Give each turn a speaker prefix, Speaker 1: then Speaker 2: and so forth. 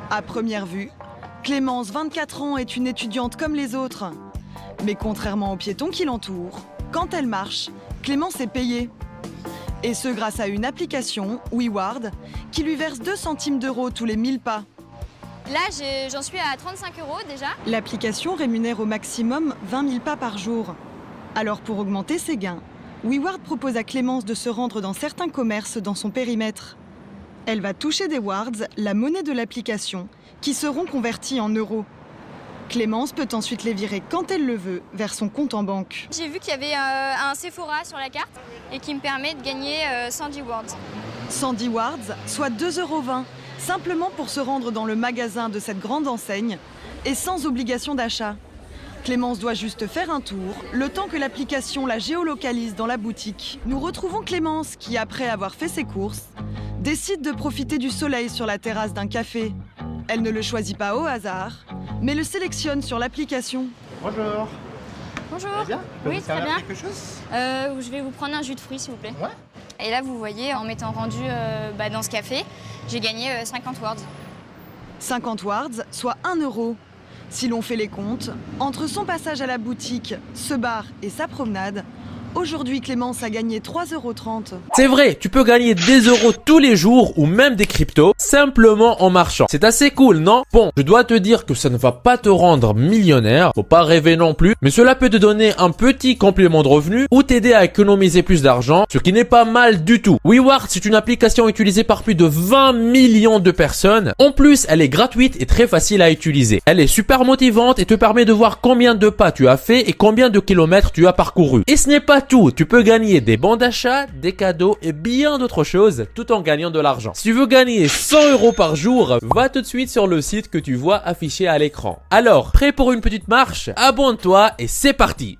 Speaker 1: À première vue, Clémence, 24 ans, est une étudiante comme les autres. Mais contrairement aux piétons qui l'entourent, quand elle marche, Clémence est payée. Et ce grâce à une application, WeWard, qui lui verse 2 centimes d'euros tous les 1000 pas.
Speaker 2: Là, j'en suis à 35 € déjà.
Speaker 1: L'application rémunère au maximum 20 000 pas par jour. Alors pour augmenter ses gains, WeWard propose à Clémence de se rendre dans certains commerces dans son périmètre. Elle va toucher des wards, la monnaie de l'application, qui seront convertis en euros. Clémence peut ensuite les virer quand elle le veut vers son compte en banque.
Speaker 2: J'ai vu qu'il y avait un Sephora sur la carte et qui me permet de gagner 110 wards.
Speaker 1: 110 wards, soit 2,20 €, simplement pour se rendre dans le magasin de cette grande enseigne et sans obligation d'achat. Clémence doit juste faire un tour, le temps que l'application la géolocalise dans la boutique. Nous retrouvons Clémence qui, après avoir fait ses courses, décide de profiter du soleil sur la terrasse d'un café. Elle ne le choisit pas au hasard, mais le sélectionne sur l'application.
Speaker 3: Bonjour.
Speaker 2: Bonjour.
Speaker 3: Ça va bien?
Speaker 2: Oui, très bien.
Speaker 3: Quelque chose?
Speaker 2: Je vais vous prendre un jus de fruits, s'il vous plaît.
Speaker 3: Ouais.
Speaker 2: Et là, vous voyez, en m'étant rendu dans ce café, j'ai gagné 50 wards.
Speaker 1: 50 wards, soit 1 €. Si l'on fait les comptes, entre son passage à la boutique, ce bar et sa promenade, aujourd'hui Clémence a gagné 3,30 €.
Speaker 4: C'est vrai, tu peux gagner des euros tous les jours ou même des cryptos simplement en marchant. C'est assez cool, non? Bon, je dois te dire que ça ne va pas te rendre millionnaire, faut pas rêver non plus, mais cela peut te donner un petit complément de revenu ou t'aider à économiser plus d'argent, ce qui n'est pas mal du tout. WeWard, c'est une application utilisée par plus de 20 millions de personnes. En plus, elle est gratuite et très facile à utiliser. Elle est super motivante et te permet de voir combien de pas tu as fait et combien de kilomètres tu as parcouru. Et ce n'est pas tout, tu peux gagner des bons d'achat, des cadeaux et bien d'autres choses tout en gagnant de l'argent. Si tu veux gagner 100 € par jour, va tout de suite sur le site que tu vois affiché à l'écran. Alors, prêt pour une petite marche? Abonne-toi et c'est parti!